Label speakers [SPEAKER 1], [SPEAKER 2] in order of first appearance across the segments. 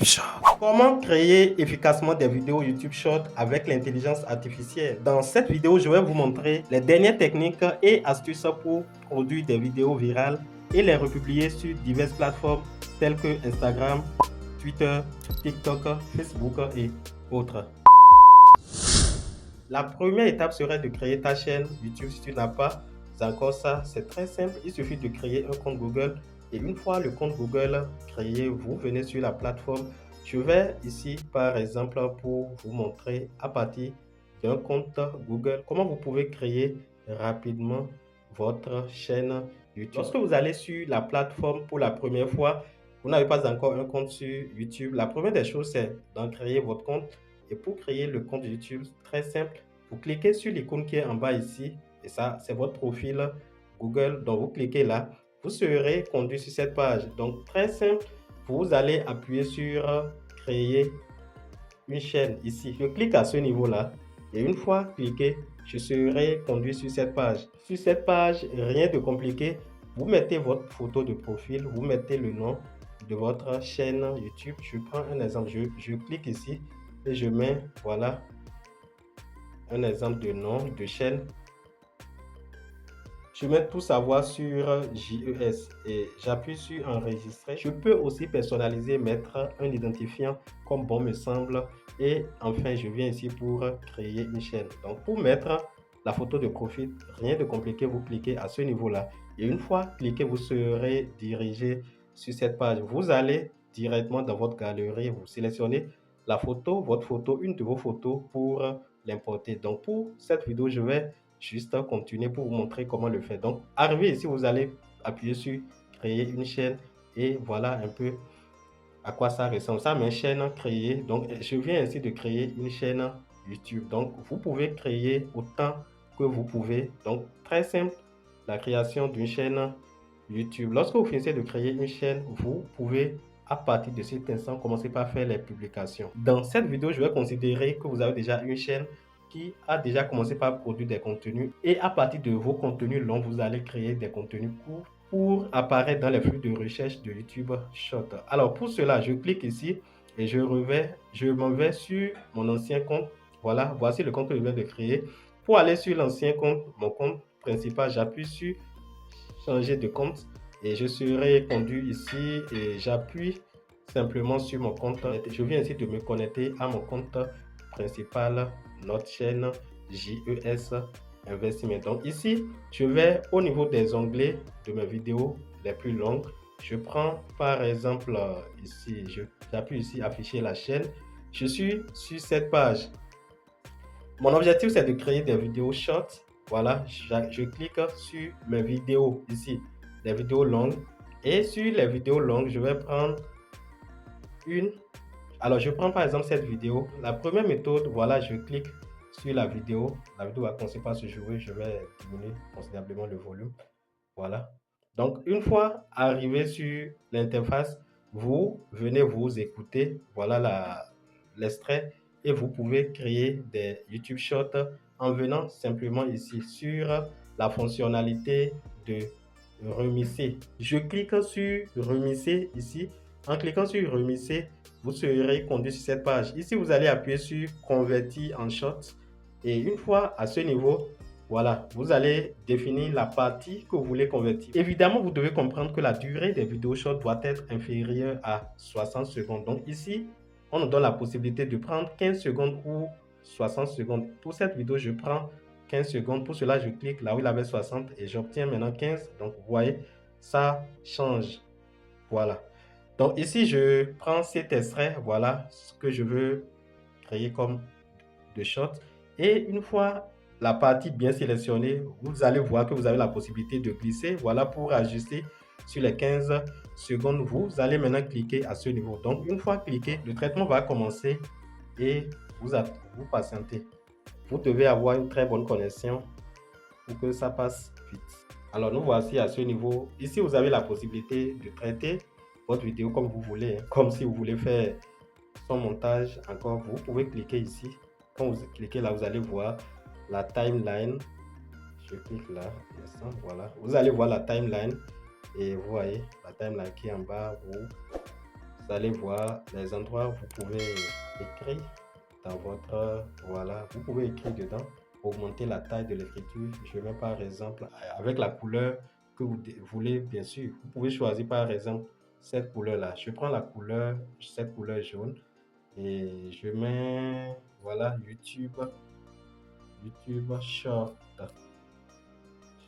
[SPEAKER 1] Short. Comment créer efficacement des vidéos YouTube Short avec l'intelligence artificielle? Dans cette vidéo, je vais vous montrer les dernières techniques et astuces pour produire des vidéos virales et les republier sur diverses plateformes telles que Instagram, Twitter, TikTok, Facebook et autres. La première étape serait de créer ta chaîne YouTube. Si tu n'as pas encore ça, c'est très simple. Il suffit de créer un compte Google. Et une fois le compte Google créé, vous venez sur la plateforme. Je vais ici, par exemple, pour vous montrer à partir d'un compte Google, comment vous pouvez créer rapidement votre chaîne YouTube. Lorsque vous allez sur la plateforme pour la première fois, vous n'avez pas encore un compte sur YouTube. La première des choses, c'est d'en créer votre compte. Et pour créer le compte YouTube, très simple, vous cliquez sur l'icône qui est en bas ici. Et ça, c'est votre profil Google. Donc, vous cliquez là. Vous serez conduit sur cette page. Donc, très simple, vous allez appuyer sur créer une chaîne ici. Je clique à ce niveau-là. Et une fois cliqué, je serai conduit sur cette page. Sur cette page, rien de compliqué. Vous mettez votre photo de profil. Vous mettez le nom de votre chaîne YouTube. Je prends un exemple. Je clique ici et je mets, voilà, un exemple de nom de chaîne. Je mets tout savoir sur JES et j'appuie sur enregistrer. Je peux aussi personnaliser, mettre un identifiant comme bon me semble. Et enfin, je viens ici pour créer une chaîne. Donc, pour mettre la photo de profil, rien de compliqué, vous cliquez à ce niveau-là. Et une fois cliqué, vous serez dirigé sur cette page. Vous allez directement dans votre galerie, vous sélectionnez la photo, votre photo, une de vos photos pour l'importer. Donc, pour cette vidéo, je vais juste continuer pour vous montrer comment le faire. Donc, arrivé ici, vous allez appuyer sur créer une chaîne et voilà un peu à quoi ça ressemble. Ça, mes chaînes créées. Donc, je viens ainsi de créer une chaîne YouTube. Donc, vous pouvez créer autant que vous pouvez. Donc, très simple, la création d'une chaîne YouTube. Lorsque vous finissez de créer une chaîne, vous pouvez à partir de cet instant commencer par faire les publications. Dans cette vidéo, je vais considérer que vous avez déjà une chaîne qui a déjà commencé par produire des contenus et à partir de vos contenus longs, vous allez créer des contenus courts pour apparaître dans les flux de recherche de YouTube Short. Alors pour cela, je clique ici et je m'en vais sur mon ancien compte. Voilà, voici le compte que je viens de créer. Pour aller sur l'ancien compte, mon compte principal, j'appuie sur changer de compte et je serai conduit ici et j'appuie simplement sur mon compte. Je viens ici de me connecter à mon compte principal, notre chaîne JES Investissement. Donc ici, je vais au niveau des onglets de mes vidéos les plus longues. Je prends par exemple ici, j'appuie ici afficher la chaîne. Je suis sur cette page. Mon objectif, c'est de créer des vidéos short. Voilà, je clique sur mes vidéos ici, les vidéos longues. Et sur les vidéos longues, je vais prendre une. Alors, je prends par exemple cette vidéo. La première méthode, voilà, je clique sur la vidéo. La vidéo va commencer par se jouer. Je vais diminuer considérablement le volume. Voilà. Donc, une fois arrivé sur l'interface, vous venez vous écouter. Voilà l'extrait. Et vous pouvez créer des YouTube Shorts en venant simplement ici sur la fonctionnalité de remisser. Je clique sur remisser ici. En cliquant sur remisser, vous serez conduit sur cette page. Ici, vous allez appuyer sur convertir en short. Et une fois à ce niveau, voilà, vous allez définir la partie que vous voulez convertir. Évidemment, vous devez comprendre que la durée des vidéos short doit être inférieure à 60 secondes. Donc ici, on nous donne la possibilité de prendre 15 secondes ou 60 secondes. Pour cette vidéo, je prends 15 secondes. Pour cela, je clique là où il avait 60 et j'obtiens maintenant 15. Donc, vous voyez, ça change. Voilà. Donc ici, je prends cet extrait. Voilà ce que je veux créer comme de short. Et une fois la partie bien sélectionnée, vous allez voir que vous avez la possibilité de glisser. Voilà pour ajuster sur les 15 secondes. Vous allez maintenant cliquer à ce niveau. Donc, une fois cliqué, le traitement va commencer et vous patientez. Vous devez avoir une très bonne connexion pour que ça passe vite. Alors, nous voici à ce niveau. Ici, vous avez la possibilité de traiter votre vidéo comme vous voulez. Comme si vous voulez faire son montage encore, vous pouvez cliquer ici. Quand vous cliquez là, vous allez voir la timeline. Je clique là, voilà. Vous allez voir la timeline et vous voyez la timeline qui est en bas. Vous vous allez voir les endroits où vous pouvez écrire dans votre, voilà, vous pouvez écrire dedans, augmenter la taille de l'écriture. Je mets par exemple avec la couleur que vous voulez, bien sûr. Vous pouvez choisir par exemple cette couleur-là. Je prends la couleur, cette couleur jaune et je mets, voilà, YouTube Short.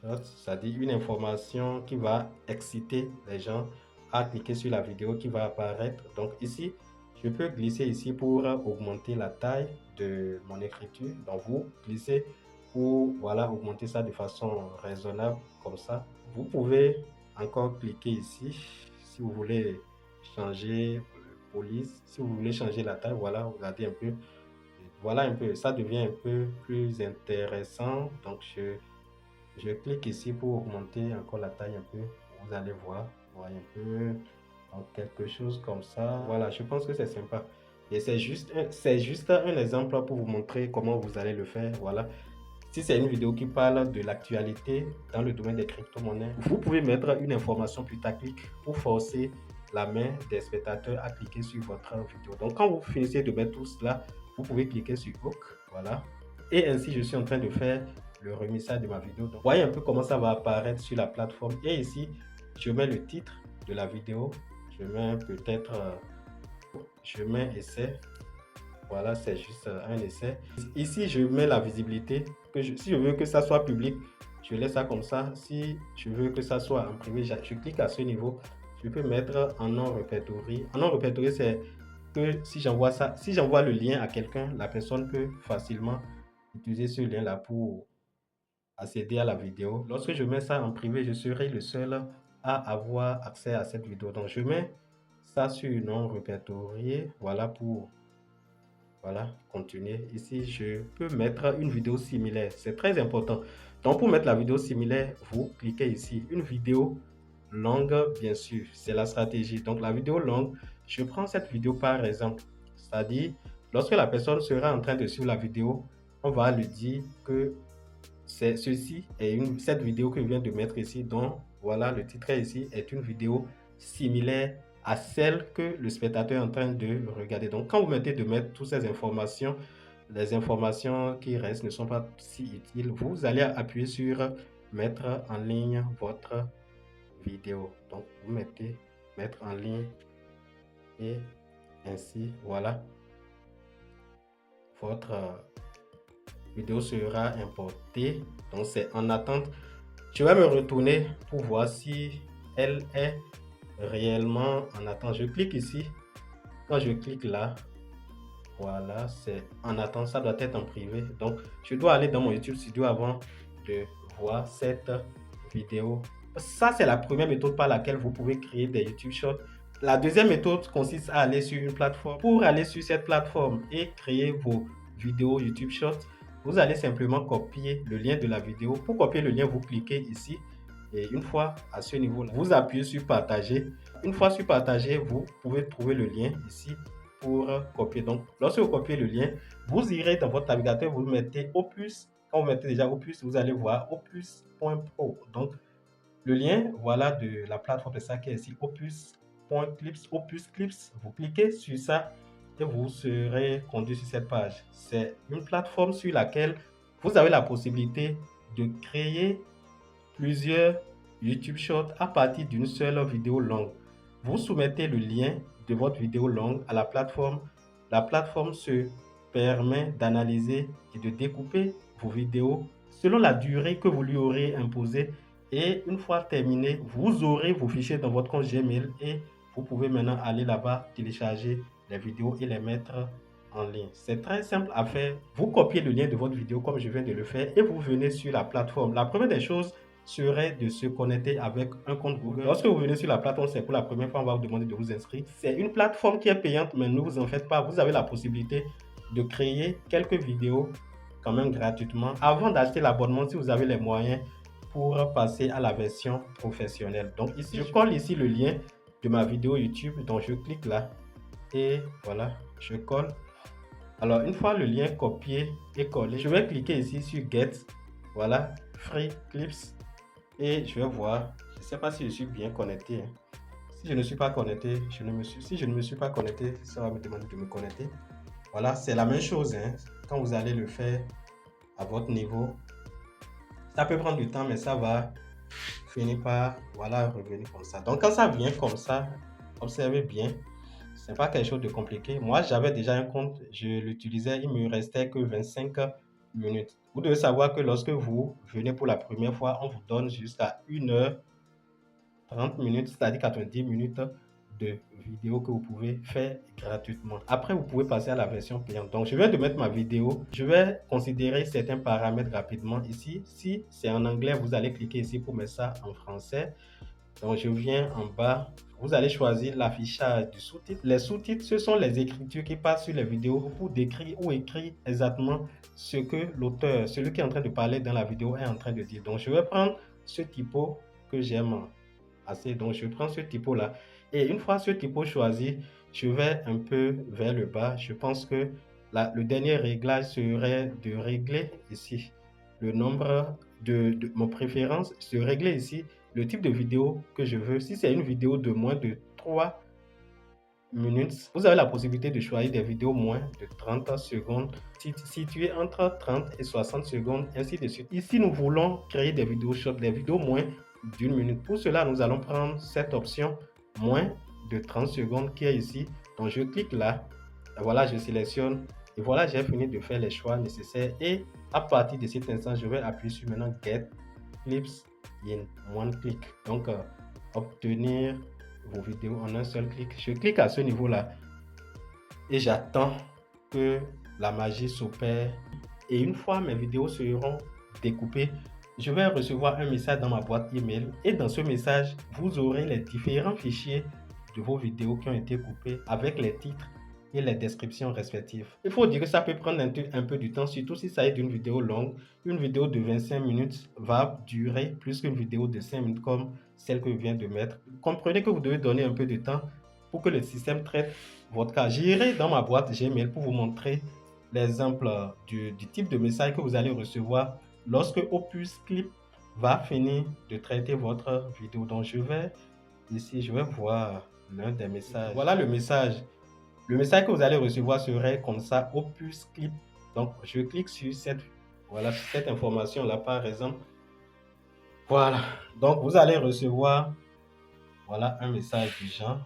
[SPEAKER 1] Short, c'est-à-dire une information qui va exciter les gens à cliquer sur la vidéo qui va apparaître. Donc ici, je peux glisser ici pour augmenter la taille de mon écriture. Donc vous glissez pour, voilà, augmenter ça de façon raisonnable comme ça. Vous pouvez encore cliquer ici si vous voulez changer police, si vous voulez changer la taille. Voilà, regardez un peu. Voilà un peu, ça devient un peu plus intéressant. Donc je clique ici pour augmenter encore la taille un peu. Vous allez voir, voyez un peu, donc quelque chose comme ça. Voilà, je pense que c'est sympa. Et c'est juste un exemple pour vous montrer comment vous allez le faire. Voilà. Si c'est une vidéo qui parle de l'actualité dans le domaine des crypto-monnaies, vous pouvez mettre une information putaclic pour forcer la main des spectateurs à cliquer sur votre vidéo. Donc quand vous finissez de mettre tout cela, vous pouvez cliquer sur Hook. Voilà. Et ainsi, je suis en train de faire le remixage de ma vidéo. Donc, voyez un peu comment ça va apparaître sur la plateforme. Et ici, je mets le titre de la vidéo. Je mets peut-être, je mets essai. Voilà, c'est juste un essai. Ici, je mets la visibilité. Si je veux que ça soit public, je laisse ça comme ça. Si je veux que ça soit en privé, je clique à ce niveau. Je peux mettre en non répertorié. En non répertorié, c'est que si j'envoie ça, si j'envoie le lien à quelqu'un, la personne peut facilement utiliser ce lien-là pour accéder à la vidéo. Lorsque je mets ça en privé, je serai le seul à avoir accès à cette vidéo. Donc, je mets ça sur non répertorié. Voilà pour, voilà, continuer. Ici, je peux mettre une vidéo similaire. C'est très important. Donc, pour mettre la vidéo similaire, vous cliquez ici. Une vidéo longue, bien sûr, c'est la stratégie. Donc, la vidéo longue, je prends cette vidéo par exemple. C'est-à-dire, lorsque la personne sera en train de suivre la vidéo, on va lui dire que ceci est cette vidéo que je viens de mettre ici. Donc, voilà, le titre ici est une vidéo similaire à celle que le spectateur est en train de regarder. Donc, quand vous mettez de mettre toutes ces informations, les informations qui restent ne sont pas si utiles. Vous allez appuyer sur mettre en ligne votre vidéo. Donc, vous mettez mettre en ligne et ainsi, voilà, votre vidéo sera importée. Donc, c'est en attente. Je vais me retourner pour voir si elle est réellement en attente. Je clique ici. Quand je clique là, voilà, c'est en attente. Ça doit être en privé. Donc, je dois aller dans mon YouTube Studio avant de voir cette vidéo. Ça, c'est la première méthode par laquelle vous pouvez créer des YouTube Shorts. La deuxième méthode consiste à aller sur une plateforme. Pour aller sur cette plateforme et créer vos vidéos YouTube Shorts, vous allez simplement copier le lien de la vidéo. Pour copier le lien, vous cliquez ici. Et une fois à ce niveau-là, vous appuyez sur partager. Une fois sur partager, vous pouvez trouver le lien ici pour copier. Donc, lorsque vous copiez le lien, vous irez dans votre navigateur, vous mettez Opus. Quand vous mettez déjà Opus, vous allez voir opus.pro. Donc, le lien, voilà, de la plateforme, c'est ça qui est ici, opus.clips, Opus Clips. Vous cliquez sur ça et vous serez conduit sur cette page. C'est une plateforme sur laquelle vous avez la possibilité de créer plusieurs YouTube Shorts à partir d'une seule vidéo longue. Vous soumettez le lien de votre vidéo longue à la plateforme. La plateforme se permet d'analyser et de découper vos vidéos selon la durée que vous lui aurez imposée. Et une fois terminé, vous aurez vos fichiers dans votre compte Gmail et vous pouvez maintenant aller là-bas, télécharger les vidéos et les mettre en ligne. C'est très simple à faire. Vous copiez le lien de votre vidéo comme je viens de le faire et vous venez sur la plateforme. La première des choses serait de se connecter avec un compte Google. Lorsque vous venez sur la plateforme, c'est pour la première fois, on va vous demander de vous inscrire. C'est une plateforme qui est payante, mais ne vous en faites pas. Vous avez la possibilité de créer quelques vidéos quand même gratuitement avant d'acheter l'abonnement si vous avez les moyens pour passer à la version professionnelle. Donc ici, je colle ici le lien de ma vidéo YouTube. Donc je clique là et voilà, je colle. Alors une fois le lien copié et collé, je vais cliquer ici sur Get. Voilà, Free Clips. Et je vais voir, je ne sais pas si je suis bien connecté. Si je ne suis pas connecté, si je ne me suis pas connecté, ça va me demander de me connecter. Voilà, c'est la même chose, hein. Quand vous allez le faire à votre niveau, ça peut prendre du temps, mais ça va finir par, voilà, revenir comme ça. Donc, quand ça vient comme ça, observez bien, c'est pas quelque chose de compliqué. Moi, j'avais déjà un compte, je l'utilisais, il me restait que 25 minutes. Vous devez savoir que lorsque vous venez pour la première fois, on vous donne jusqu'à 1h 30 minutes, c'est-à-dire 90 minutes de vidéo que vous pouvez faire gratuitement. Après, vous pouvez passer à la version payante. Donc, je viens de mettre ma vidéo. Je vais considérer certains paramètres rapidement ici. Si c'est en anglais, vous allez cliquer ici pour mettre ça en français. Donc, je viens en bas. Vous allez choisir l'affichage du sous-titre. Les sous-titres, ce sont les écritures qui passent sur les vidéos pour décrire ou écrire exactement ce que l'auteur, celui qui est en train de parler dans la vidéo est en train de dire. Donc, je vais prendre ce typo que j'aime assez. Donc, je prends ce typo là. Et une fois ce typo choisi, je vais un peu vers le bas. Je pense que le dernier réglage serait de régler ici le nombre de mon préférence, se régler ici le type de vidéo que je veux. Si c'est une vidéo de moins de 3 minutes, vous avez la possibilité de choisir des vidéos moins de 30 secondes, situées entre 30 et 60 secondes, ainsi de suite. Ici, nous voulons créer des vidéos short, des vidéos moins d'une minute. Pour cela, nous allons prendre cette option moins de 30 secondes qui est ici. Donc, je clique là. Voilà, je sélectionne. Et voilà, j'ai fini de faire les choix nécessaires. Et à partir de cet instant, je vais appuyer sur maintenant Get Clips in one click. Donc, obtenir vos vidéos en un seul clic. Je clique à ce niveau-là et j'attends que la magie s'opère. Et une fois mes vidéos seront découpées, je vais recevoir un message dans ma boîte email. Et dans ce message, vous aurez les différents fichiers de vos vidéos qui ont été coupées avec les titres et les descriptions respectives. Il faut dire que ça peut prendre un peu du temps, surtout si ça est d'une vidéo longue. Une vidéo de 25 minutes va durer plus qu'une vidéo de 5 minutes comme celle que je viens de mettre. Comprenez que vous devez donner un peu de temps pour que le système traite votre cas. J'irai dans ma boîte Gmail pour vous montrer l'exemple du type de message que vous allez recevoir lorsque Opus Clip va finir de traiter votre vidéo. Donc je vais ici, je vais voir l'un des messages. Voilà le message. Le message que vous allez recevoir serait comme ça, Opus Clip. Donc, je clique sur cette information-là, par exemple. Voilà. Donc, vous allez recevoir, voilà, un message du genre.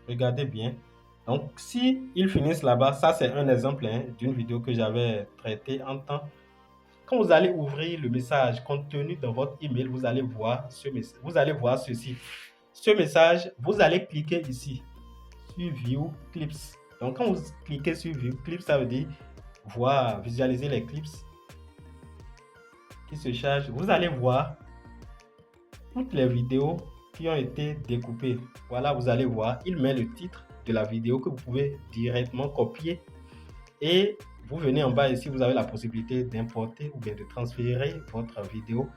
[SPEAKER 1] Regardez bien. Donc, si ils finissent là-bas, ça, c'est un exemple d'une vidéo que j'avais traitée en temps. Quand vous allez ouvrir le message contenu dans votre email, vous allez voir vous allez voir ceci. Ce message, vous allez cliquer ici sur View Clips. Donc, quand vous cliquez sur View Clips, ça veut dire voir, visualiser les clips qui se chargent. Vous allez voir toutes les vidéos qui ont été découpées. Voilà, vous allez voir, il met le titre de la vidéo que vous pouvez directement copier. Et vous venez en bas ici, vous avez la possibilité d'importer ou bien de transférer votre vidéo.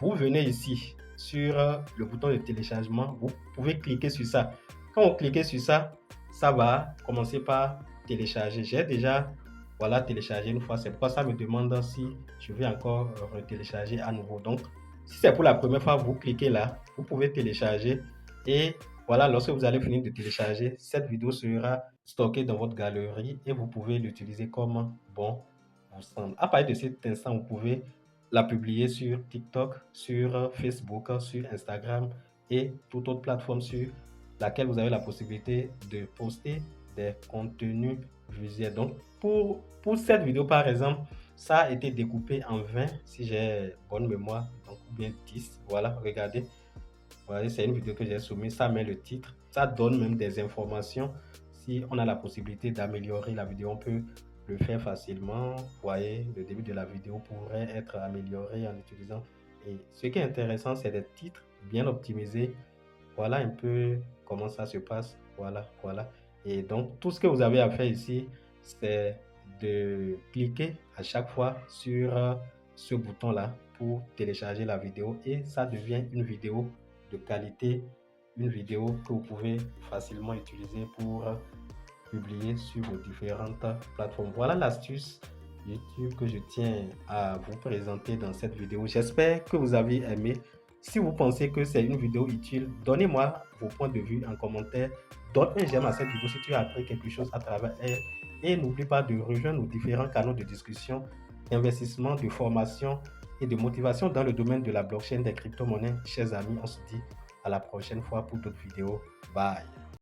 [SPEAKER 1] Vous venez ici sur le bouton de téléchargement. Vous pouvez cliquer sur ça. Quand vous cliquez sur ça, ça va commencer par télécharger. J'ai déjà téléchargé une fois. C'est pourquoi ça me demande si je vais encore télécharger à nouveau. Donc, si c'est pour la première fois, vous cliquez là. Vous pouvez télécharger. Et voilà, lorsque vous allez finir de télécharger, cette vidéo sera stockée dans votre galerie et vous pouvez l'utiliser comme bon vous semble. À partir de cet instant, vous pouvez la publier sur TikTok, sur Facebook, sur Instagram et toute autre plateforme sur laquelle vous avez la possibilité de poster des contenus visuels. Donc, pour cette vidéo, par exemple, ça a été découpé en 20, si j'ai bonne mémoire, donc ou bien 10. Voilà, regardez. Voilà, c'est une vidéo que j'ai soumise, ça met le titre, ça donne même des informations. Si on a la possibilité d'améliorer la vidéo, on peut le faire facilement. Vous voyez, le début de la vidéo pourrait être amélioré en utilisant. Et ce qui est intéressant, c'est des titres bien optimisés. Voilà un peu comment ça se passe. Voilà, voilà. Et donc, tout ce que vous avez à faire ici, c'est de cliquer à chaque fois sur ce bouton-là pour télécharger la vidéo et ça devient une vidéo de qualité, une vidéo que vous pouvez facilement utiliser pour publier sur vos différentes plateformes. Voilà l'astuce YouTube que je tiens à vous présenter dans cette vidéo. J'espère que vous avez aimé. Si vous pensez que c'est une vidéo utile, donnez-moi vos points de vue en commentaire. Donne un j'aime à cette vidéo si tu as appris quelque chose à travers elle. Et n'oublie pas de rejoindre nos différents canaux de discussion, d'investissement, de formation et de motivation dans le domaine de la blockchain des crypto-monnaies. Chers amis, on se dit à la prochaine fois pour d'autres vidéos. Bye!